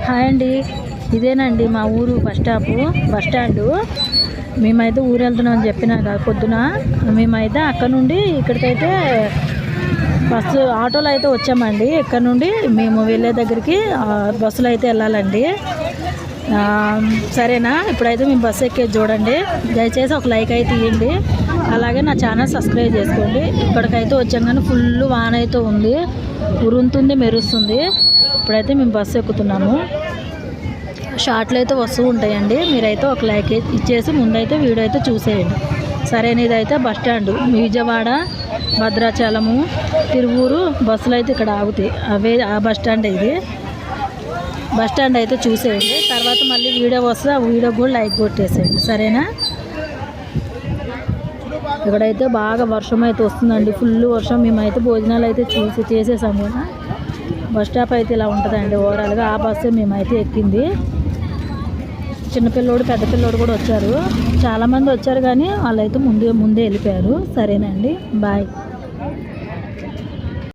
Hi అండి, ఇదేనండి మా ఊరు బస్ స్టాండు. మేమైతే ఊరు వెళ్తున్నాం అని చెప్పినా కదా పొద్దున. మేమైతే అక్కడ నుండి ఇక్కడికైతే ఆటోలో అయితే వచ్చామండి. ఇక్కడ నుండి మేము వెళ్ళే దగ్గరికి బస్సులో అయితే వెళ్ళాలండి. సరేనా? ఇప్పుడైతే మేము బస్సు ఎక్కేది చూడండి. దయచేసి ఒక లైక్ అయితే ఇవ్వండి, అలాగే నా ఛానల్ సబ్స్క్రైబ్ చేసుకోండి. ఇక్కడికైతే వచ్చాం కానీ ఫుల్ వాన అయితే ఉంది, ఉరుముతుంది, మెరుస్తుంది. ఇప్పుడైతే మేము బస్సు ఎక్కుతున్నాము. షార్ట్లు అయితే వస్తూ ఉంటాయండి. మీరైతే ఒక లైక్ ఇచ్చేసి ముందైతే వీడియో అయితే చూసేయండి. సరేనా? ఇదైతే బస్ స్టాండ్. విజయవాడ, భద్రాచలము, తిరువూరు బస్సులు అయితే ఇక్కడ ఆగుతాయి. అవే ఆ బస్ స్టాండ్. ఇది బస్ స్టాండ్ అయితే చూసేయండి. తర్వాత మళ్ళీ వీడియో వస్తే ఆ వీడియో కూడా లైక్ కొట్టేసేయండి. సరేనా? ఇక్కడైతే బాగా వర్షం అయితే వస్తుందండి, ఫుల్ వర్షం. మేమైతే భోజనాలు అయితే చేసేసాము కదా. బస్ స్టాప్ అయితే ఇలా ఉంటుందండి ఓవరాల్గా. ఆ బస్సే మేమైతే ఎక్కింది. చిన్నపిల్లోడు, పెద్ద పిల్లోడు కూడా వచ్చారు. చాలామంది వచ్చారు కానీ వాళ్ళైతే ముందే వెళ్ళిపోయారు. సరేనండి, బాయ్.